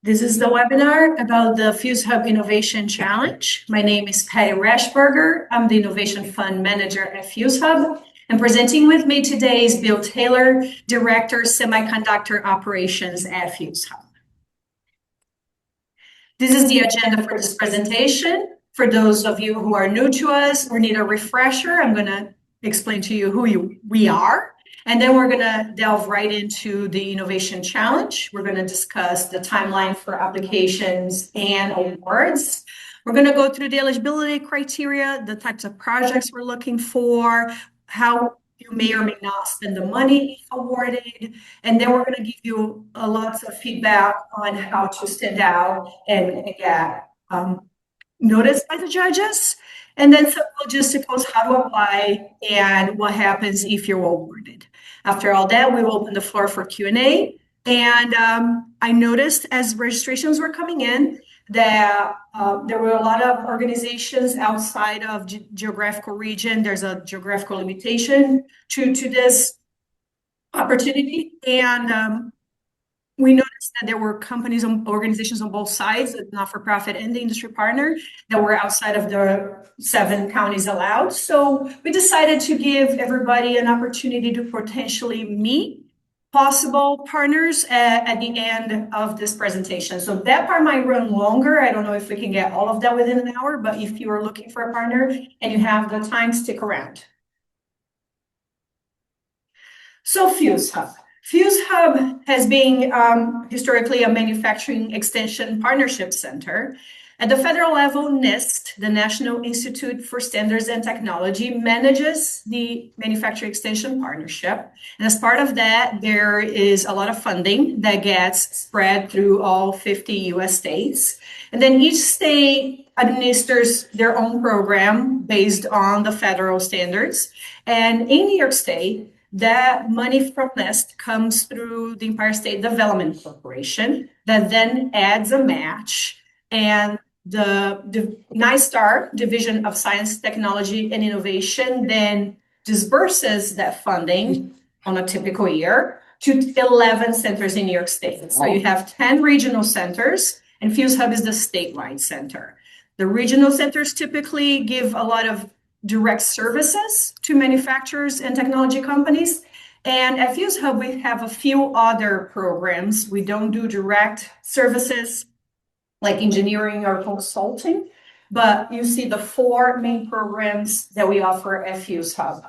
This is the webinar about the Fuse Hub Innovation Challenge. My name is Patty Rashberger. I'm the Innovation Fund Manager at Fuse Hub. And presenting with me today is Bill Taylor, Director, Semiconductor Operations at Fuse Hub. This is the agenda for this presentation. For those of you who are new to us or need a refresher, I'm going to explain to you who we are. And then we're going to delve right into the Innovation Challenge. We're going to discuss the timeline for applications and awards. We're going to go through the eligibility criteria, the types of projects we're looking for, how you may or may not spend the money if awarded. And then we're going to give you lots of feedback on how to stand out and get noticed by the judges. And then some logisticals, how to apply, and what happens if you're awarded. After all that, we will open the floor for Q&A. And I noticed as registrations were coming in that there were a lot of organizations outside of geographical region. There's a geographical limitation to this opportunity. And we noticed that there were companies and organizations on both sides, the not-for-profit and the industry partner, that were outside of the 7 counties allowed. So we decided to give everybody an opportunity to potentially meet possible partners at the end of this presentation. So that part might run longer. I don't know if we can get all of that within an hour, but if you are looking for a partner and you have the time, stick around. So Fuse Hub. Fuse Hub has been historically a manufacturing extension partnership center. At the federal level, NIST, the National Institute for Standards and Technology, manages the manufacturing extension partnership. And as part of that, there is a lot of funding that gets spread through all 50 US states. And then each state administers their own program based on the federal standards. And in New York State, that money from NIST comes through the Empire State Development Corporation that then adds a match. And the NISTAR, Division of Science, Technology, and Innovation, then disburses that funding on a typical year to 11 centers in New York State. So you have 10 regional centers, and Fuse Hub is the statewide center. The regional centers typically give a lot of direct services to manufacturers and technology companies. And at Fuse Hub, we have a few other programs. We don't do direct services like engineering or consulting, but you see the 4 main programs that we offer at Fuse Hub.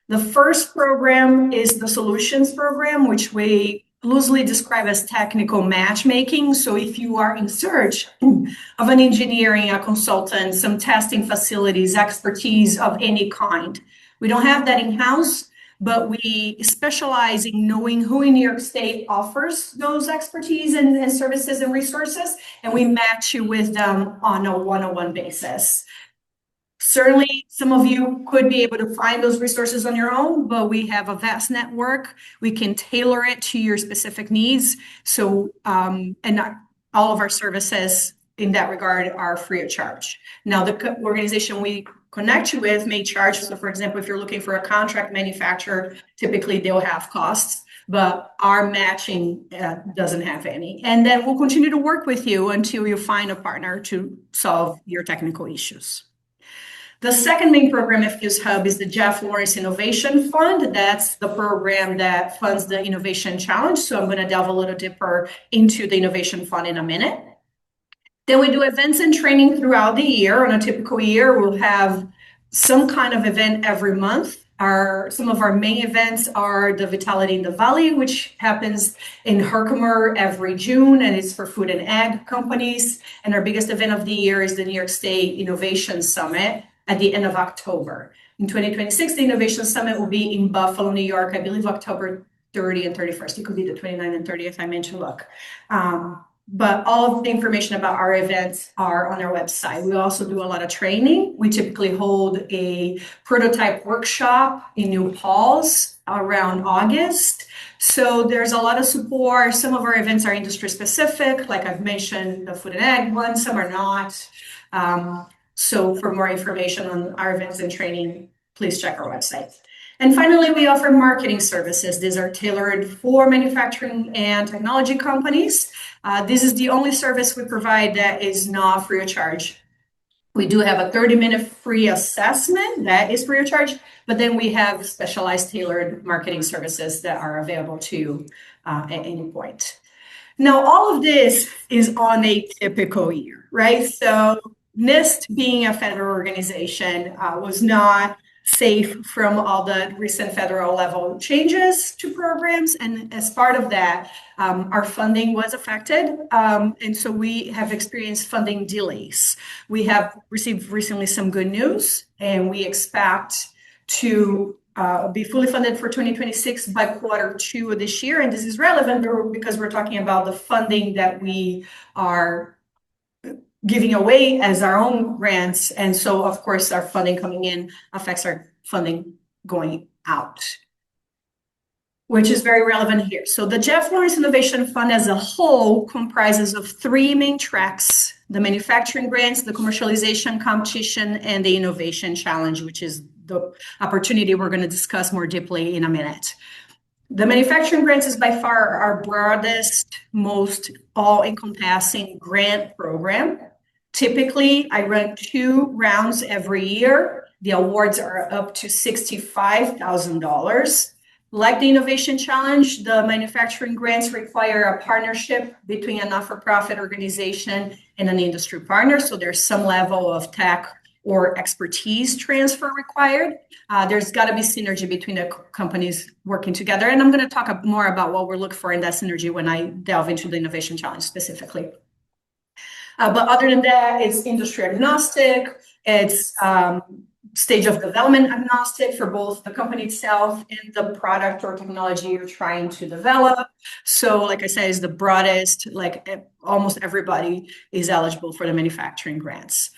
The first program is the Solutions Program, which we loosely describe as technical matchmaking. So if you are in search of an engineering, a consultant, some testing facilities, expertise of any kind, we don't have that in-house, but we specialize in knowing who in New York State offers those expertise and services and resources, and we match you with them on a one-on-one basis. Certainly, some of you could be able to find those resources on your own, but we have a vast network. We can tailor it to your specific needs. So, and all of our services in that regard are free of charge. Now, the organization we connect you with may charge. So, for example, if you're looking for a contract manufacturer, typically they'll have costs, but our matching doesn't have any. And then we'll continue to work with you until you find a partner to solve your technical issues. The second main program at Fuse Hub is the Jeff Lawrence Innovation Fund. That's the program that funds the Innovation Challenge. So I'm going to delve a little deeper into the Innovation Fund in a minute. Then we do events and training throughout the year. On a typical year, we'll have some kind of event every month. Some of our main events are the Vitality in the Valley, which happens in Herkimer every June, and it's for food and ag companies. And our biggest event of the year is the New York State Innovation Summit at the end of October. In 2026, the Innovation Summit will be in Buffalo, New York, I believe October 30 and 31st. It could be the 29th and 30th, I meant to look. But all of the information about our events are on our website. We also do a lot of training. We typically hold a prototype workshop in New Paltz around August. So there's a lot of support. Some of our events are industry specific, like I've mentioned, the food and ag ones, some are not. So for more information on our events and training, please check our website. And finally, we offer marketing services. These are tailored for manufacturing and technology companies. This is the only service we provide that is not free of charge. We do have a 30-minute free assessment that is free of charge, but then we have specialized tailored marketing services that are available to you at any point. Now, all of this is on a typical year, right? So NIST, being a federal organization, was not safe from all the recent federal level changes to programs. And as part of that, our funding was affected. And so we have experienced funding delays. We have received recently some good news, and we expect to be fully funded for 2026 by Q2 of this year. And this is relevant because we're talking about the funding that we are giving away as our own grants. And so, of course, our funding coming in affects our funding going out, which is very relevant here. So the Jeff Lawrence Innovation Fund as a whole comprises of three main tracks: the manufacturing grants, the commercialization competition, and the innovation challenge, which is the opportunity we're going to discuss more deeply in a minute. The manufacturing grants is by far our broadest, most all-encompassing grant program. Typically, I run 2 rounds every year. The awards are up to $65,000. Like the Innovation Challenge, the manufacturing grants require a partnership between a not-for-profit organization and an industry partner. So there's some level of tech or expertise transfer required. There's got to be synergy between the companies working together. And I'm going to talk more about what we're looking for in that synergy when I delve into the Innovation Challenge specifically. But other than that, it's industry agnostic. It's stage of development agnostic for both the company itself and the product or technology you're trying to develop. So like I said, it's the broadest, like almost everybody is eligible for the manufacturing grants.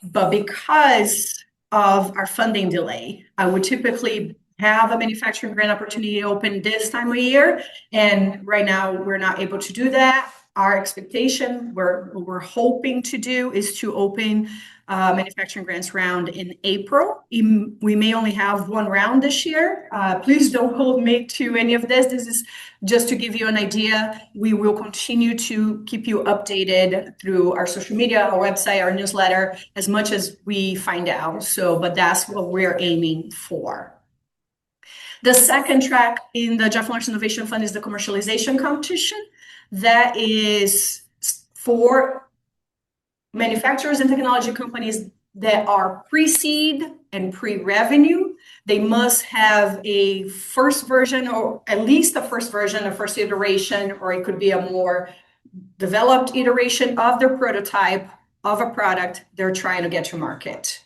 But because of our funding delay, I would typically have a manufacturing grant opportunity open this time of year. And right now we're not able to do that. Our expectation, what we're hoping to do is to open manufacturing grants round in April. We may only have 1 round this year. Please don't hold me to any of this. This is just to give you an idea. We will continue to keep you updated through our social media, our website, our newsletter, as much as we find out. But that's what we're aiming for. The second track in the Jeff Lawrence Innovation Fund is the commercialization competition. That is for manufacturers and technology companies that are pre-seed and pre-revenue. They must have a first version, or at least a first version, a first iteration, or it could be a more developed iteration of their prototype of a product they're trying to get to market.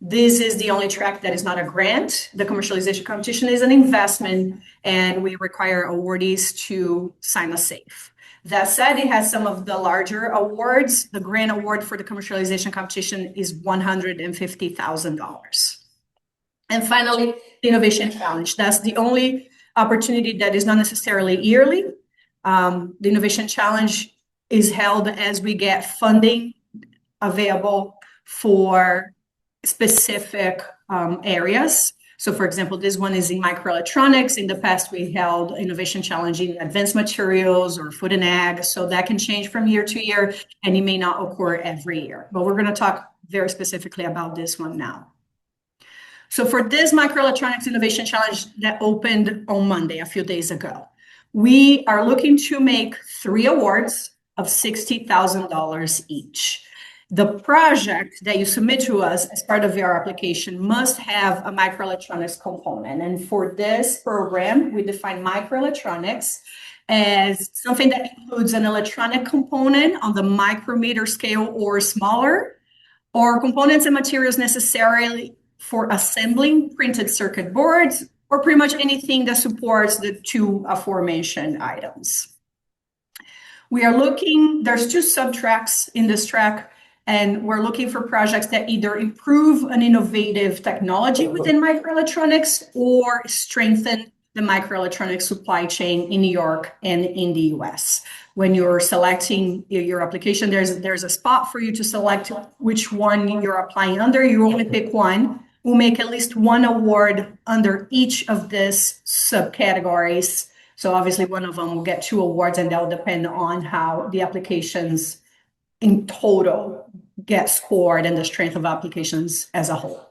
This is the only track that is not a grant. The commercialization competition is an investment, and we require awardees to sign a SAFE. That said, it has some of the larger awards. The grant award for the commercialization competition is $150,000. And finally, the Innovation Challenge. That's the only opportunity that is not necessarily yearly. The Innovation Challenge is held as we get funding available for specific areas. So for example, this one is in microelectronics. In the past, we held Innovation Challenge in advanced materials or food and ag. So that can change from year to year, and it may not occur every year. But we're going to talk very specifically about this one now. So for this Microelectronics Innovation Challenge that opened on Monday, a few days ago, we are looking to make 3 awards of $60,000 each. The project that you submit to us as part of your application must have a microelectronics component. And for this program, we define microelectronics as something that includes an electronic component on the micrometer scale or smaller, or components and materials necessarily for assembling printed circuit boards, or pretty much anything that supports the 2 aforementioned items. We are looking, there's 2 sub-tracks in this track. And we're looking for projects that either improve an innovative technology within microelectronics or strengthen the microelectronics supply chain in New York and in the US. When you're selecting your application, there's a spot for you to select which one you're applying under. You only pick one. will make at least one award under each of these subcategories. So obviously one of them will get 2 awards, and that'll depend on how the applications in total get scored and the strength of applications as a whole.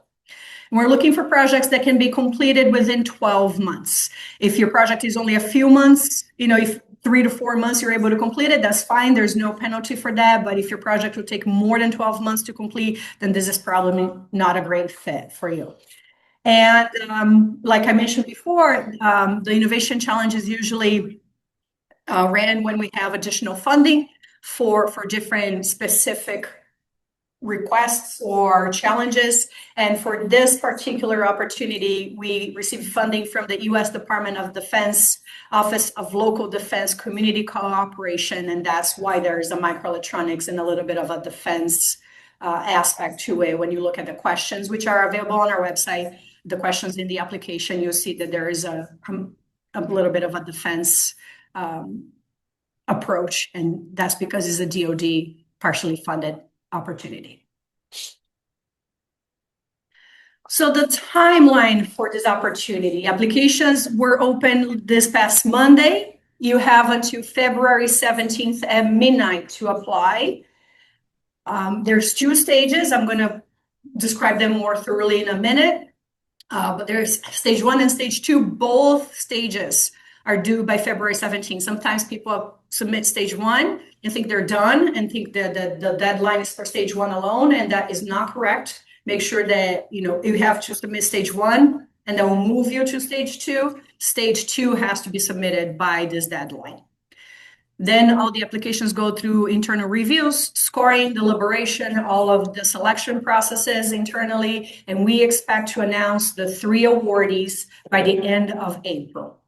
And we're looking for projects that can be completed within 12 months. If your project is only a few months, if 3 to 4 months you're able to complete it, that's fine. There's no penalty for that. But if your project will take more than 12 months to complete, then this is probably not a great fit for you. And like I mentioned before, the Innovation Challenge is usually ran when we have additional funding for different specific requests or challenges. And for this particular opportunity, we received funding from the U.S. Department of Defense Office of Local Defense Community Cooperation. And that's why there's a microelectronics and a little bit of a defense aspect to it. When you look at the questions, which are available on our website, the questions in the application, you'll see that there is a little bit of a defense approach. And that's because it's a DoD partially funded opportunity. So the timeline for this opportunity, applications were open this past Monday. You have until February 17th at midnight to apply. There's 2 stages. I'm going to describe them more thoroughly in a minute. But there's stage 1 and stage 2. Both stages are due by February 17th. Sometimes people submit stage 1 and think they're done and think that the deadline is for stage 1 alone, and that is not correct. Make sure that you have to submit stage 1, and then we'll move you to stage 2. Stage 2 has to be submitted by this deadline. Then all the applications go through internal reviews, scoring, deliberation, all of the selection processes internally, and we expect to announce the 3 awardees by the end of April.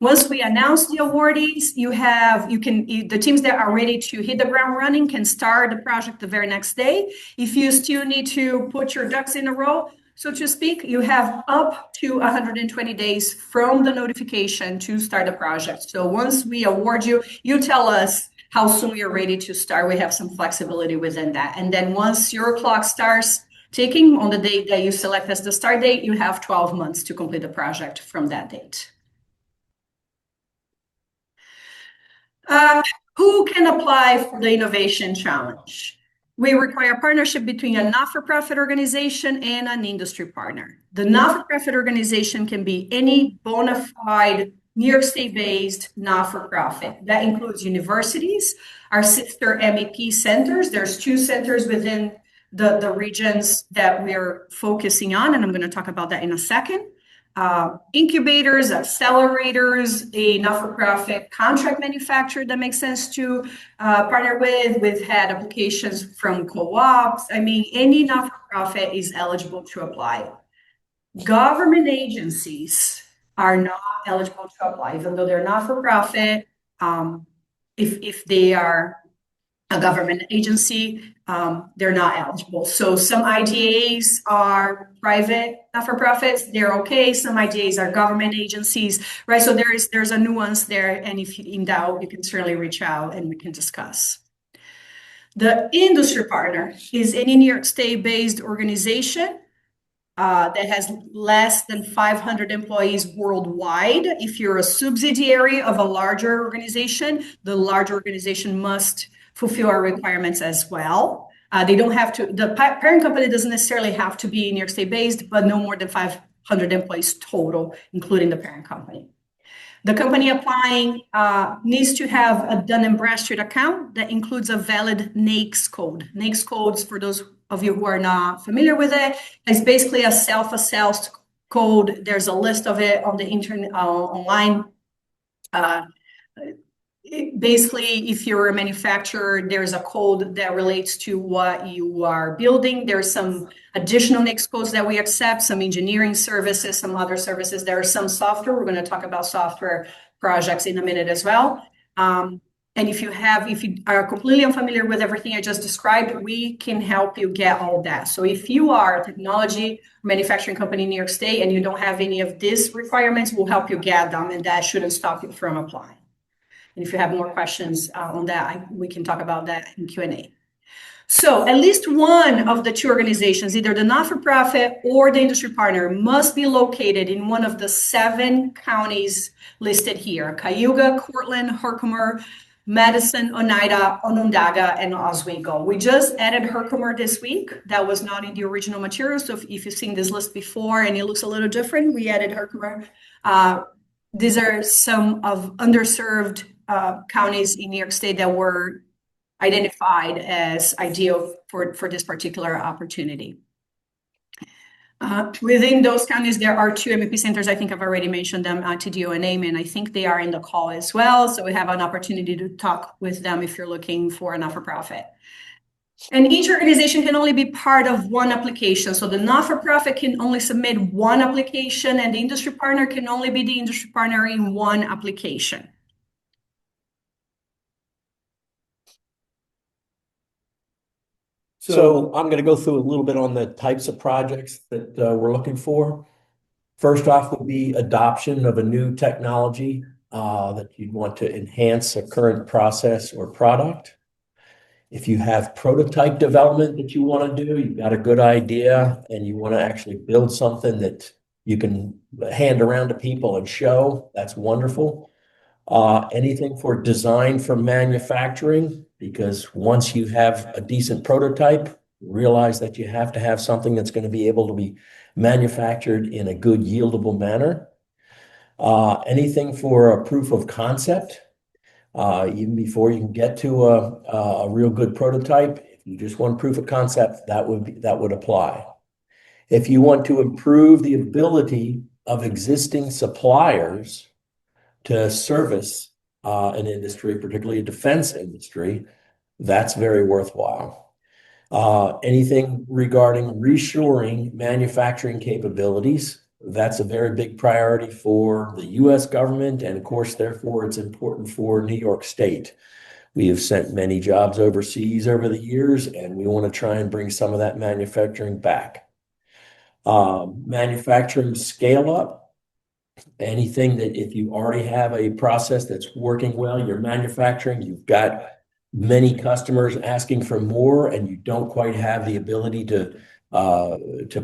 Once we announce the awardees, the teams that are ready to hit the ground running can start the project the very next day. If you still need to put your ducks in a row, so to speak, you have up to 120 days from the notification to start the project. So once we award you, you tell us how soon you're ready to start. We have some flexibility within that. And then once your clock starts ticking on the date that you select as the start date, you have 12 months to complete the project from that date. Who can apply for the Innovation Challenge? We require partnership between a not-for-profit organization and an industry partner. The not-for-profit organization can be any bona fide New York State-based not-for-profit. That includes universities, our sister MEP centers. There's 2 centers within the regions that we're focusing on, and I'm going to talk about that in a second. Incubators, accelerators, a not-for-profit contract manufacturer that makes sense to partner with. We've had applications from co-ops. Any not-for-profit is eligible to apply. Government agencies are not eligible to apply, even though they're not-for-profit. If they are a government agency, they're not eligible. So some IDAs are private not-for-profits, they're okay. Some IDAs are government agencies, right? So there's a nuance there, and if in doubt, you can certainly reach out and we can discuss. The industry partner is any New York State-based organization that has less than 500 employees worldwide. If you're a subsidiary of a larger organization, the larger organization must fulfill our requirements as well. They don't have to, the parent company doesn't necessarily have to be New York State based, but no more than 500 employees total, including the parent company. The company applying needs to have a Dun & Bradstreet account that includes a valid NAICS code. NAICS codes, for those of you who are not familiar with it, is basically a self-assessed code. There's a list of it on the internet, online. Basically, if you're a manufacturer, there's a code that relates to what you are building. There's some additional NAICS codes that we accept, some engineering services, some other services. There are some software. We're going to talk about software projects in a minute as well. And if you are completely unfamiliar with everything I just described, we can help you get all that. So if you are a technology manufacturing company in New York State and you don't have any of these requirements, we'll help you get them, and that shouldn't stop you from applying. And if you have more questions on that, we can talk about that in Q&A. So at least one of the two organizations, either the not-for-profit or the industry partner, must be located in one of the 7 counties listed here: Cayuga, Cortland, Herkimer, Madison, Oneida, Onondaga, and Oswego. We just added Herkimer this week. That was not in the original material. So if you've seen this list before and it looks a little different, we added Herkimer. These are some of underserved counties in New York State that were identified as ideal for this particular opportunity. Within those counties, there are 2 MEP centers. I think I've already mentioned them, TDO and AIM, and I think they are in the call as well. So we have an opportunity to talk with them if you're looking for a not-for-profit. And each organization can only be part of one application. So the not-for-profit can only submit one application, and the industry partner can only be the industry partner in one application. So I'm going to go through a little bit on the types of projects that we're looking for. First off would be adoption of a new technology that you'd want to enhance a current process or product. If you have prototype development that you want to do, you've got a good idea and you want to actually build something that you can hand around to people and show, that's wonderful. Anything for design for manufacturing, because once you have a decent prototype, realize that you have to have something that's going to be able to be manufactured in a good yieldable manner. Anything for a proof of concept, even before you can get to a real good prototype. If you just want proof of concept, that would apply. If you want to improve the ability of existing suppliers to service an industry, particularly a defense industry, that's very worthwhile. Anything regarding reshoring manufacturing capabilities, that's a very big priority for the US government, and of course, therefore, it's important for New York State. We have sent many jobs overseas over the years, and we want to try and bring some of that manufacturing back. Manufacturing scale up. Anything that if you already have a process that's working well, you're manufacturing, you've got many customers asking for more, and you don't quite have the ability to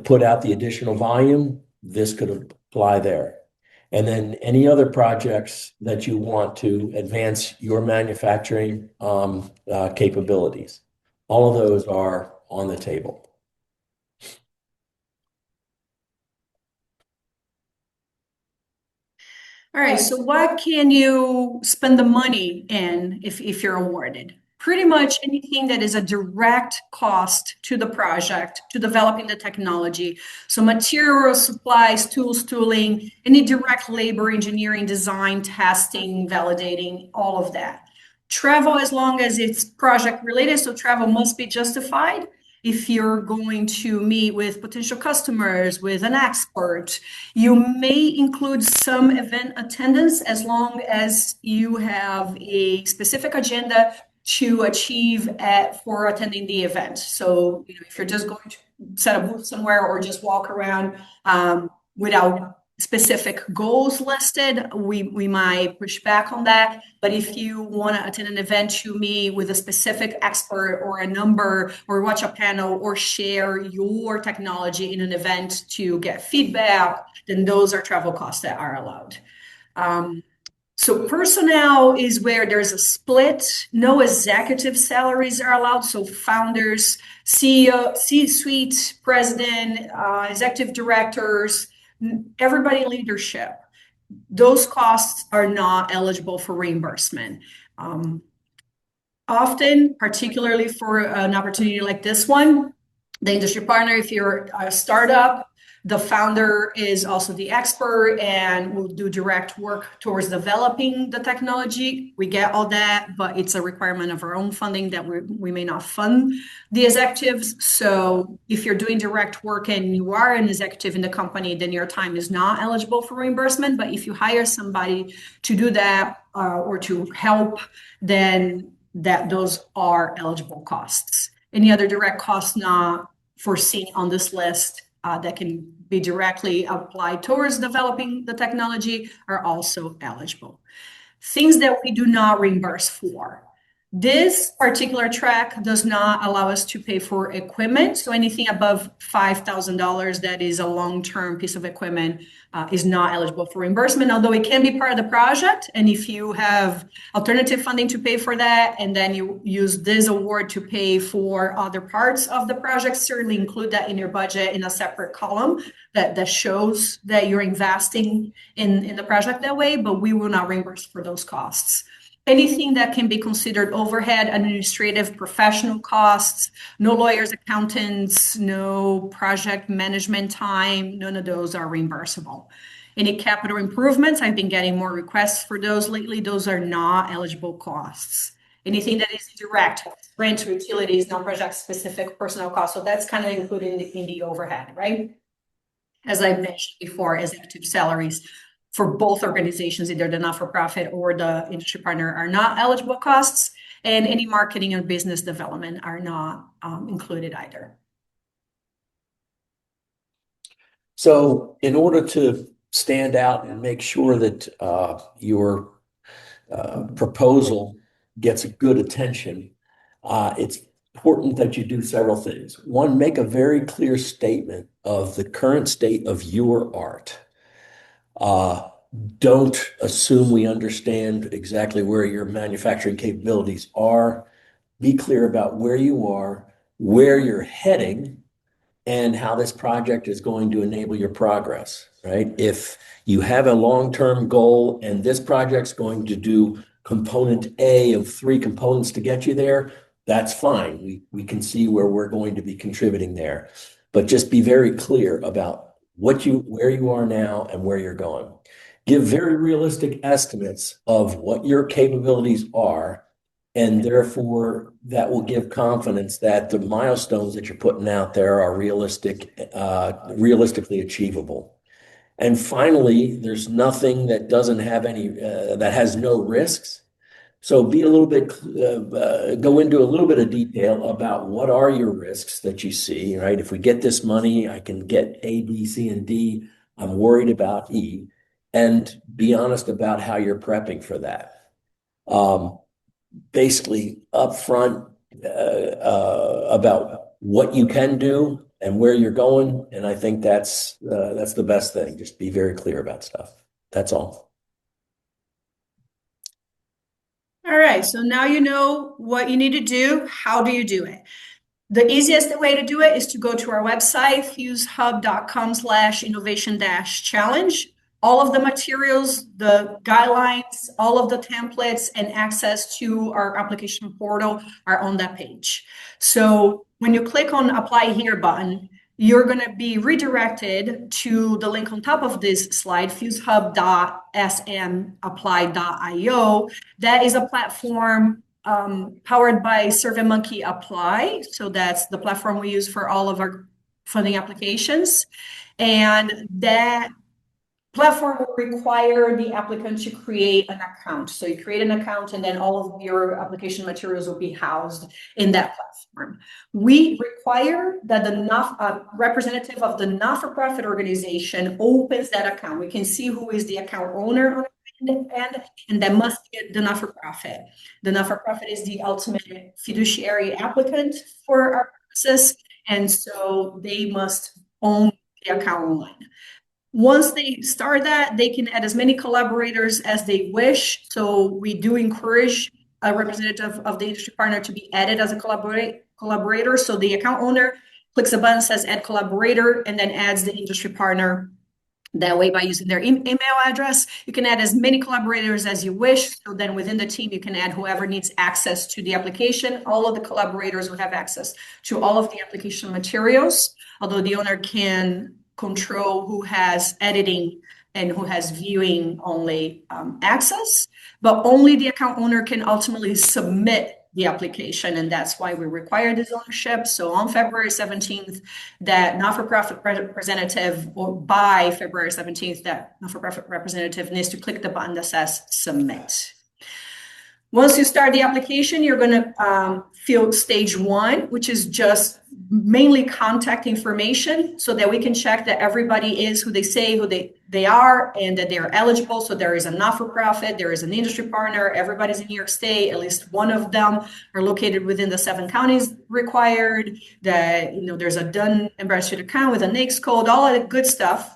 put out the additional volume, this could apply there. And then any other projects that you want to advance your manufacturing capabilities. All of those are on the table. All right, so what can you spend the money in if you're awarded? Pretty much anything that is a direct cost to the project, to developing the technology. So materials, supplies, tools, tooling, any direct labor, engineering, design, testing, validating, all of that. Travel, as long as it's project related, so travel must be justified. If you're going to meet with potential customers, with an expert, you may include some event attendance as long as you have a specific agenda to achieve for attending the event. So, if you're just going to set a booth somewhere or just walk around without specific goals listed, we might push back on that. But if you want to attend an event to meet with a specific expert or a number or watch a panel or share your technology in an event to get feedback, then those are travel costs that are allowed. So personnel is where there's a split. No executive salaries are allowed. So founders, CEO, C-suite, president, executive directors, everybody in leadership, those costs are not eligible for reimbursement. Often, particularly for an opportunity like this one, the industry partner, if you're a startup, the founder is also the expert and will do direct work towards developing the technology. We get all that, but it's a requirement of our own funding that we may not fund the executives. So if you're doing direct work and you are an executive in the company, then your time is not eligible for reimbursement. But if you hire somebody to do that or to help, then those are eligible costs. Any other direct costs not foreseen on this list that can be directly applied towards developing the technology are also eligible. Things that we do not reimburse for. This particular track does not allow us to pay for equipment. So anything above $5,000 that is a long-term piece of equipment is not eligible for reimbursement, although it can be part of the project. And if you have alternative funding to pay for that, and then you use this award to pay for other parts of the project, certainly include that in your budget in a separate column that shows that you're investing in the project that way, but we will not reimburse for those costs. Anything that can be considered overhead, administrative, professional costs, no lawyers, accountants, no project management time, none of those are reimbursable. Any capital improvements, I've been getting more requests for those lately. Those are not eligible costs. Anything that is direct, rent, utilities, non-project specific personnel costs. So that's kind of included in the overhead, right? As I mentioned before, executive salaries for both organizations, either the not-for-profit or the industry partner, are not eligible costs, and any marketing and business development are not included either. So in order to stand out and make sure that your proposal gets good attention, it's important that you do several things. One, make a very clear statement of the current state of your art. Don't assume we understand exactly where your manufacturing capabilities are. Be clear about where you are, where you're heading, and how this project is going to enable your progress, right? If you have a long-term goal and this project's going to do component A of 3 components to get you there, that's fine. We can see where we're going to be contributing there. But just be very clear about where you are now and where you're going. Give very realistic estimates of what your capabilities are, and therefore that will give confidence that the milestones that you're putting out there are realistically achievable. And finally, there's nothing that doesn't have any that has no risks. So be a little bit go into a little bit of detail about what are your risks that you see, right? If we get this money, I can get A, B, C, and D. I'm worried about E, and be honest about how you're prepping for that. Basically upfront about what you can do and where you're going, and I think that's the best thing. Just be very clear about stuff. That's all. All right, so now you know what you need to do. How do you do it? The easiest way to do it is to go to our website, fusehub.com/innovation-challenge. All of the materials, the guidelines, all of the templates, and access to our application portal are on that page. So when you click on Apply Here button, you're going to be redirected to the link on top of this slide, fusehub.smapply.io. That is a platform powered by SurveyMonkey Apply. So that's the platform we use for all of our funding applications. And that platform will require the applicant to create an account. So you create an account, and then all of your application materials will be housed in that platform. We require that the representative of the not-for-profit organization opens that account. We can see who is the account owner on the end, and that must be the not-for-profit. The not-for-profit is the ultimate fiduciary applicant for our purposes, and so they must own the account online. Once they start that, they can add as many collaborators as they wish. So we do encourage a representative of the industry partner to be added as a collaborator. So the account owner clicks a button, says add collaborator, and then adds the industry partner. That way, by using their email address, you can add as many collaborators as you wish. So then within the team, you can add whoever needs access to the application. All of the collaborators will have access to all of the application materials, although the owner can control who has editing and who has viewing only access, but only the account owner can ultimately submit the application, and that's why we require this ownership. So on February 17th, that not-for-profit representative, or by February 17th, that not-for-profit representative needs to click the button that says submit. Once you start the application, you're going to fill stage 1, which is just mainly contact information so that we can check that everybody is who they say they are and that they're eligible. So there is a not-for-profit, there is an industry partner, everybody's in New York State, at least one of them are located within the 7 counties required, that there's a Dun and Bradstreet account with a NAICS code, all of the good stuff.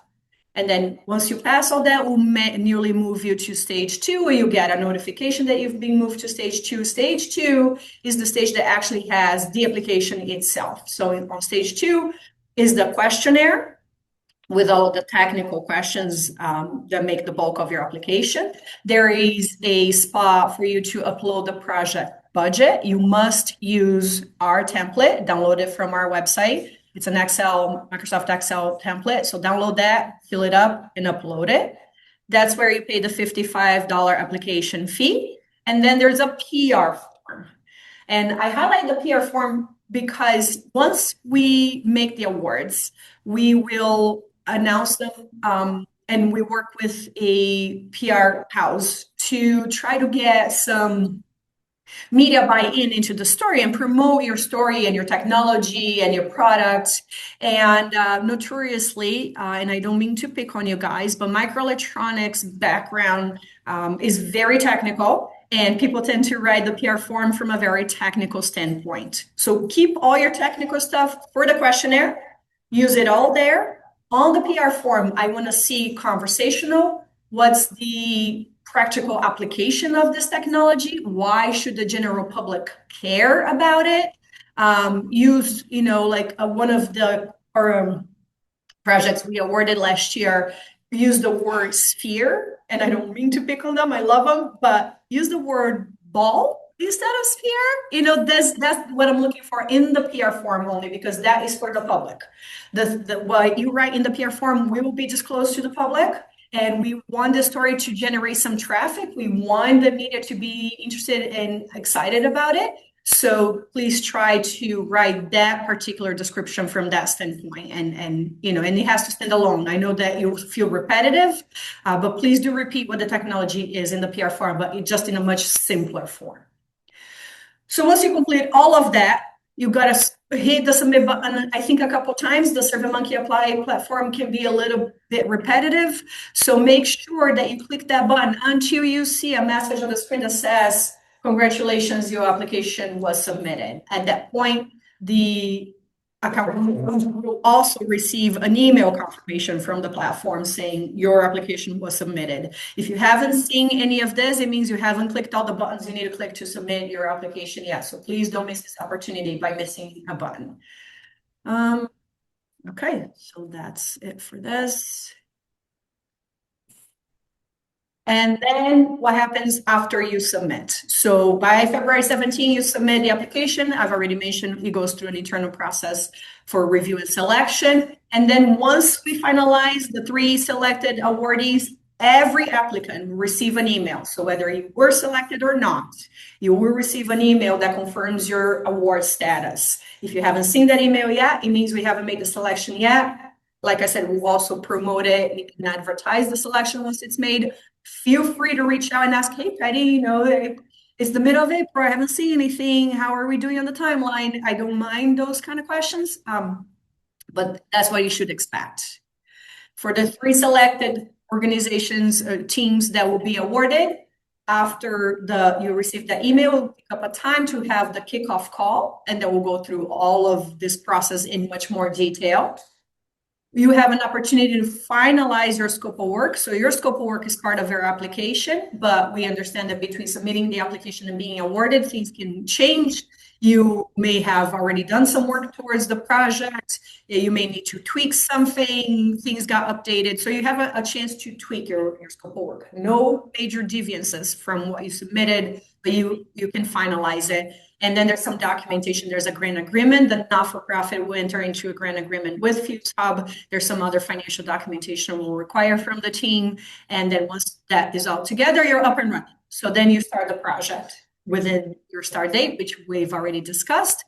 And then once you pass all that, we'll manually move you to stage 2, where you get a notification that you've been moved to stage 2. Stage 2 is the stage that actually has the application itself. So on stage 2 is the questionnaire with all the technical questions that make the bulk of your application. There is a spot for you to upload the project budget. You must use our template, download it from our website. It's an Microsoft Excel template. So download that, fill it up, and upload it. That's where you pay the $55 application fee. And then there's a PR form. And I highlight the PR form because once we make the awards, we will announce them, and we work with a PR house to try to get some media buy-in into the story and promote your story and your technology and your products. And notoriously, and I don't mean to pick on you guys, but microelectronics background is very technical, and people tend to write the PR form from a very technical standpoint. So keep all your technical stuff for the questionnaire, use it all there. On the PR form, I want to see conversational. What's the practical application of this technology? Why should the general public care about it? Use, like one of the projects we awarded last year, use the word sphere, and I don't mean to pick on them, I love them, but use the word ball instead of sphere. That's what I'm looking for in the PR form only, because that is for the public. What you write in the PR form will be disclosed to the public. And we want the story to generate some traffic. We want the media to be interested and excited about it. So please try to write that particular description from that standpoint. And it has to stand alone. I know that you feel repetitive, but please do repeat what the technology is in the PR form, but just in a much simpler form. So once you complete all of that, you got to hit the submit button, I think a couple times. The SurveyMonkey Apply platform can be a little bit repetitive. So make sure that you click that button until you see a message on the screen that says, congratulations, your application was submitted. At that point, the account will also receive an email confirmation from the platform saying your application was submitted. If you haven't seen any of this, it means you haven't clicked all the buttons you need to click to submit your application yet. So please don't miss this opportunity by missing a button. Okay, so that's it for this. And then what happens after you submit? So by February 17, you submit the application. I've already mentioned it goes through an internal process for review and selection. And then once we finalize the 3 selected awardees, every applicant will receive an email. So whether you were selected or not, you will receive an email that confirms your award status. If you haven't seen that email yet, it means we haven't made the selection yet. Like I said, we'll also promote it. We can advertise the selection once it's made. Feel free to reach out and ask, hey, Patty, it's the middle of April. I haven't seen anything. How are we doing on the timeline? I don't mind those kind of questions, but that's what you should expect. For the 3 selected organizations, teams that will be awarded, after you receive the email, we'll pick up a time to have the kickoff call, and then we'll go through all of this process in much more detail. You have an opportunity to finalize your scope of work. So your scope of work is part of your application, but we understand that between submitting the application and being awarded, things can change. You may have already done some work towards the project. You may need to tweak something. Things got updated. So you have a chance to tweak your scope of work. No major deviances from what you submitted, but you can finalize it. And then there's some documentation. There's a grant agreement. The not-for-profit will enter into a grant agreement with Fuse Hub. There's some other financial documentation we'll require from the team. And then once that is all together, you're up and running. So then you start the project within your start date, which we've already discussed.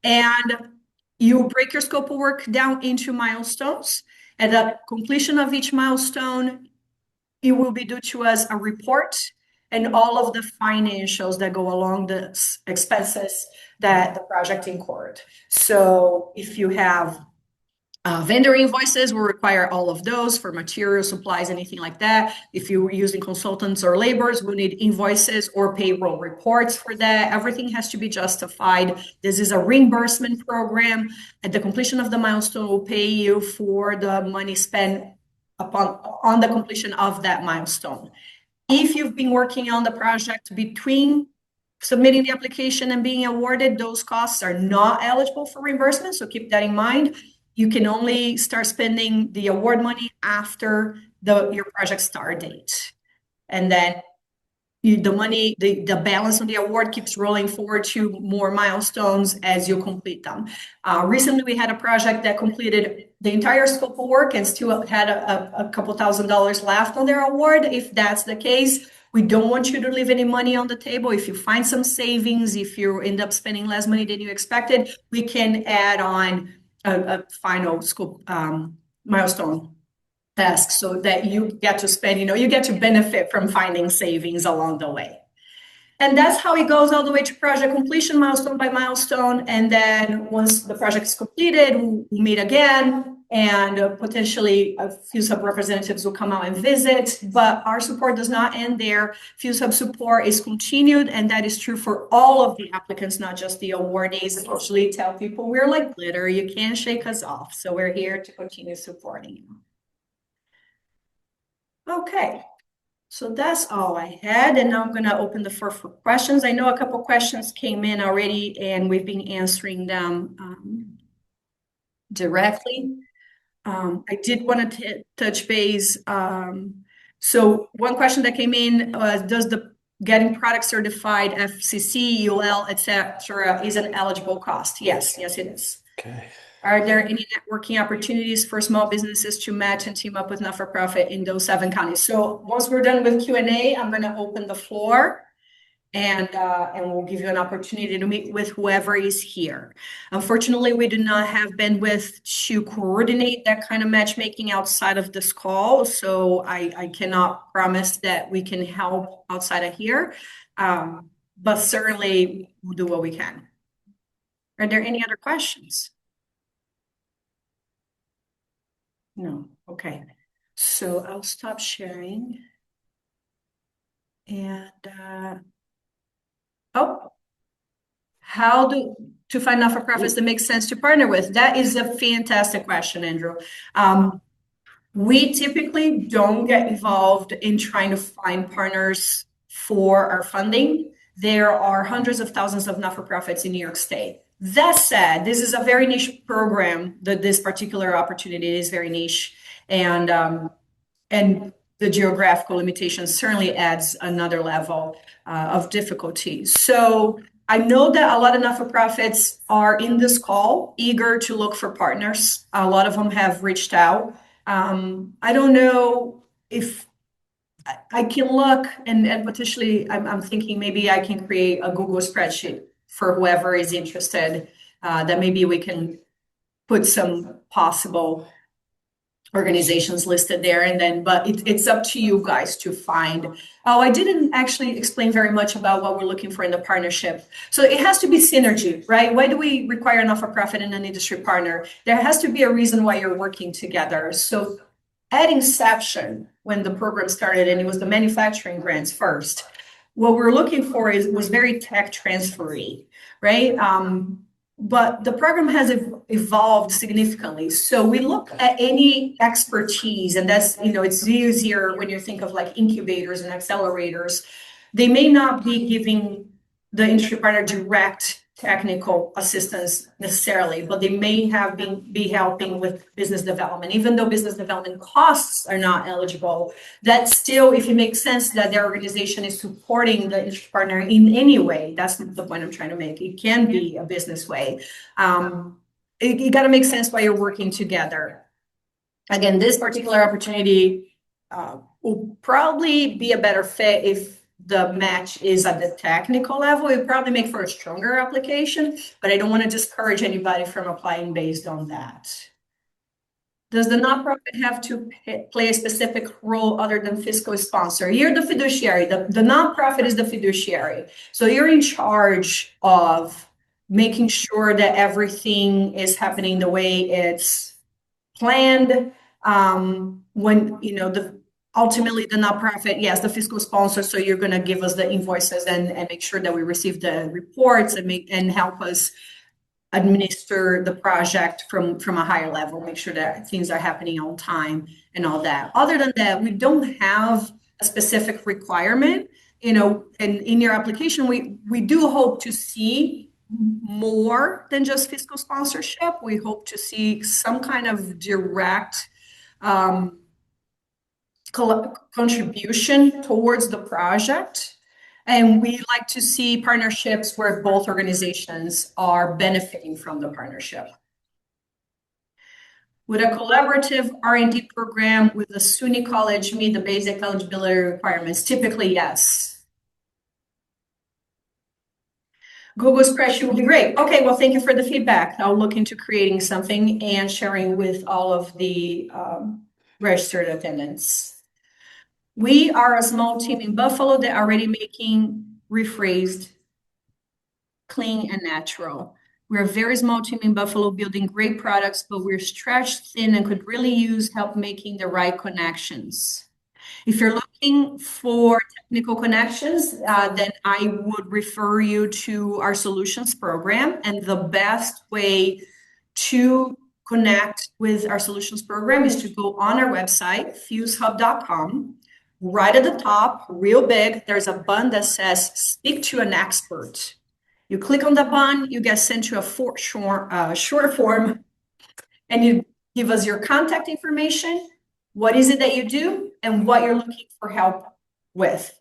And you break your scope of work down into milestones. At the completion of each milestone, you will be due to us a report and all of the financials that go along the expenses that the project incurred. So if you have vendor invoices, will require all of those for material, supplies, anything like that. If you're using consultants or laborers, we'll need invoices or payroll reports for that. Everything has to be justified. This is a reimbursement program. At the completion of the milestone, will pay you for the money spent on the completion of that milestone. If you've been working on the project between submitting the application and being awarded, those costs are not eligible for reimbursement, so keep that in mind. You can only start spending the award money after your project start date. And then the balance of the award keeps rolling forward to more milestones as you complete them. Recently, we had a project that completed the entire scope of work and still had a couple $1,000s left on their award. If that's the case, we don't want you to leave any money on the table. If you find some savings, if you end up spending less money than you expected, we can add on a final scope milestone task so that you get to spend, you get to benefit from finding savings along the way. And that's how it goes all the way to project completion, milestone by milestone. And then once the project is completed, we'll meet again, and potentially a few sub-representatives will come out and visit. But our support does not end there. Few sub-support is continued, and that is true for all of the applicants, not just the awardees. I usually tell people we're like glitter, you can't shake us off. So we're here to continue supporting you. Okay. So that's all I had, and now I'm going to open the floor for questions. I know a couple questions came in already, and we've been answering them directly. I did want to touch base. So one question that came in was, does the getting product certified, FCC, UL, etc., is an eligible cost? Yes, it is. Okay. Are there any networking opportunities for small businesses to match and team up with not-for-profit in those 7 counties? So once we're done with Q&A, I'm going to open the floor, and we'll give you an opportunity to meet with whoever is here. Unfortunately, we do not have bandwidth to coordinate that kind of matchmaking outside of this call, so I cannot promise that we can help outside of here, but certainly we'll do what we can. Are there any other questions? No. Okay. So I'll stop sharing. And how to find not-for-profits that make sense to partner with? That is a fantastic question, Andrew. We typically don't get involved in trying to find partners for our funding. There are hundreds of thousands of not-for-profits in New York State. That said, this is a very niche program. This particular opportunity is very niche, and the geographical limitation certainly adds another level of difficulty. So I know that a lot of not-for-profits are in this call, eager to look for partners. A lot of them have reached out. I don't know if I can look, and potentially I'm thinking maybe I can create a Google spreadsheet for whoever is interested, that maybe we can put some possible organizations listed there, and then, but it's up to you guys to find. Oh, I didn't actually explain very much about what we're looking for in the partnership. So it has to be synergy, right? Why do we require a not-for-profit and an industry partner? There has to be a reason why you're working together. So at inception, when the program started, and it was the manufacturing grants first, what we're looking for was very tech transfery, right? But the program has evolved significantly. So we look at any expertise, and that's, it's easier when you think of like incubators and accelerators. They may not be giving the industry partner direct technical assistance necessarily, but they may have be helping with business development. Even though business development costs are not eligible, that still, if it makes sense that their organization is supporting the industry partner in any way, that's the point I'm trying to make. It can be a business way. You got to make sense while you're working together. Again, this particular opportunity will probably be a better fit if the match is at the technical level. It probably make for a stronger application, but I don't want to discourage anybody from applying based on that. Does the nonprofit have to play a specific role other than fiscal sponsor? You're the fiduciary. The nonprofit is the fiduciary. So you're in charge of making sure that everything is happening the way it's planned. When, ultimately the nonprofit, yes, the fiscal sponsor, so you're going to give us the invoices and make sure that we receive the reports and help us administer the project from a higher level, make sure that things are happening on time and all that. Other than that, we don't have a specific requirement, and in your application, we do hope to see more than just fiscal sponsorship. We hope to see some kind of direct um, contribution towards the project. And we like to see partnerships where both organizations are benefiting from the partnership. Would a collaborative R&D program with a SUNY college meet the basic eligibility requirements? Typically, yes. Google spreadsheet would be great. Okay, well, thank you for the feedback. I'll look into creating something and sharing with all of the registered attendants. We are a small team in Buffalo that are already making rephrased clean and natural. We're a very small team in Buffalo building great products, but we're stretched thin and could really use help making the right connections. If you're looking for technical connections, then I would refer you to our solutions program. And the best way to connect with our solutions program is to go on our website, fusehub.com. Right at the top, real big, there's a button that says speak to an expert. You click on the button, you get sent to a short form, and you give us your contact information, what is it that you do, and what you're looking for help with.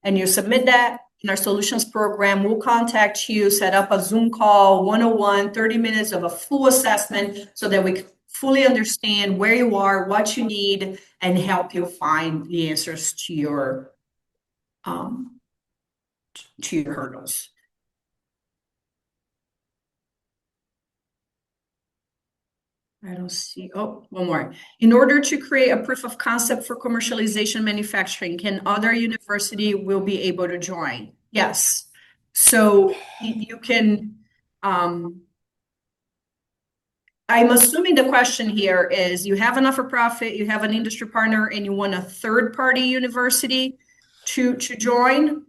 And you submit that, and our solutions program will contact you, set up a Zoom call, 101, 30 minutes of a full assessment so that we can fully understand where you are, what you need, and help you find the answers to your hurdles. I don't see, oh, one more. In order to create a proof of concept for commercialization manufacturing, can other university will be able to join? Yes. So you can, I'm assuming the question here is you have a not-for-profit, you have an industry partner, and you want a third-party university to join.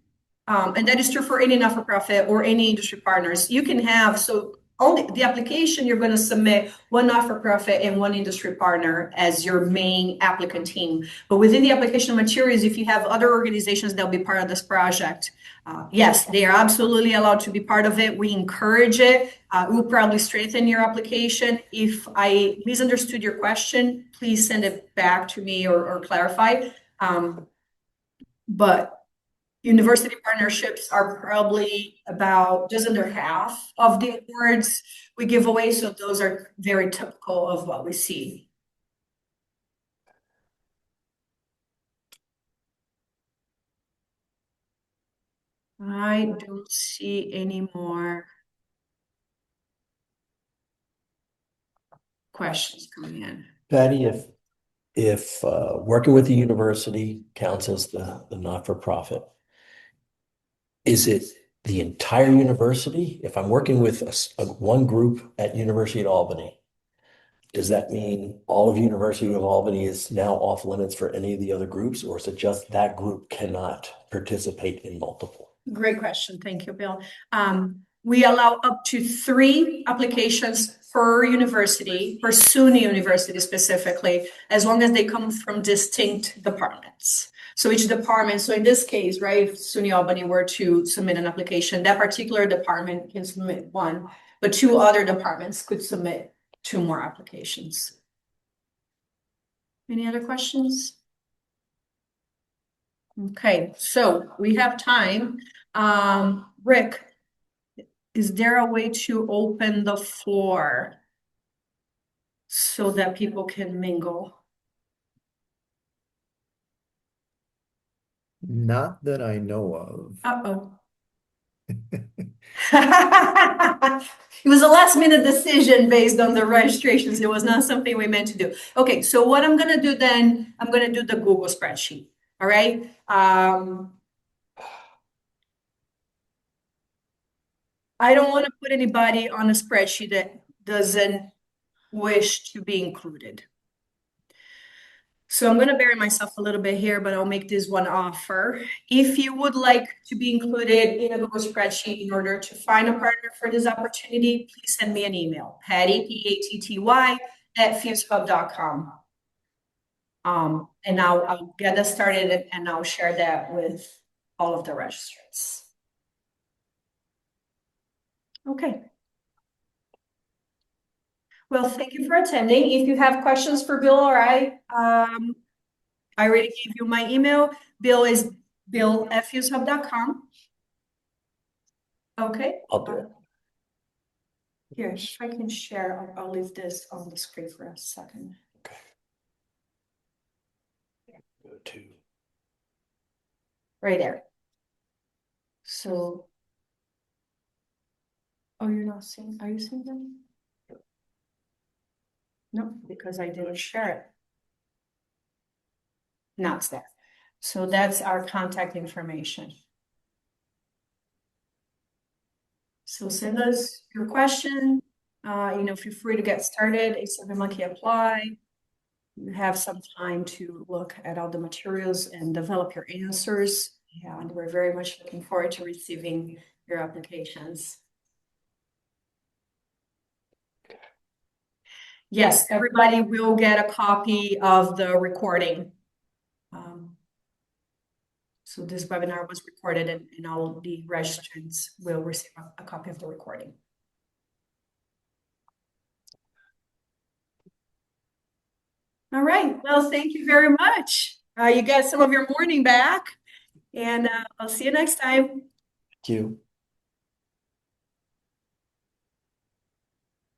And that is true for any not-for-profit or any industry partners. You can have, so only the application, you're going to submit one not-for-profit and one industry partner as your main applicant team. But within the application materials, if you have other organizations that will be part of this project, yes, they are absolutely allowed to be part of it. We encourage it. We'll probably strengthen your application. If I misunderstood your question, please send it back to me or clarify. But university partnerships are probably about just under half of the awards we give away. So those are very typical of what we see. I don't see any more questions coming in. Patty, if working with the university counts as the not-for-profit, is it the entire university? If I'm working with one group at University of Albany, does that mean all of University of Albany is now off limits for any of the other groups, or is it just that group cannot participate in multiple? Great question. Thank you, Bill. We allow up to 3 applications per university, per SUNY university specifically, as long as they come from distinct departments. So each department, so in this case, right, if SUNY Albany were to submit an application, that particular department can submit 1, but 2 other departments could submit 2 more applications. Any other questions? Okay, so we have time. Rick, is there a way to open the floor so that people can mingle? Not that I know of. Uh-oh. It was a last minute decision based on the registrations. It was not something we meant to do. Okay, so what I'm gonna do then, I'm gonna do the Google spreadsheet, all right? I don't want to put anybody on a spreadsheet that doesn't wish to be included. So I'm going to bury myself a little bit here, but I'll make this one offer. If you would like to be included in a Google spreadsheet in order to find a partner for this opportunity, please send me an email, Patty, Patty, @fusehub.com. And I'll get that started and I'll share that with all of the registrants. Okay. Well, thank you for attending. If you have questions for Bill or I already gave you my email. Bill is bill@fusehub.com. Okay. I'll do it. Here, if I can share, I'll leave this on the screen for a second. Okay. Go to. Right there. So, oh, you're not seeing, are you seeing them? No, because I didn't share it. Now it's there. So that's our contact information. So send us your question. Feel free to get started. It's a monkey apply. You have some time to look at all the materials and develop your answers. Yeah, and we're very much looking forward to receiving your applications. Yes, everybody will get a copy of the recording. So this webinar was recorded and all the registrants will receive a copy of the recording. All right, well, thank you very much. You got some of your morning back, and I'll see you next time. Thank you.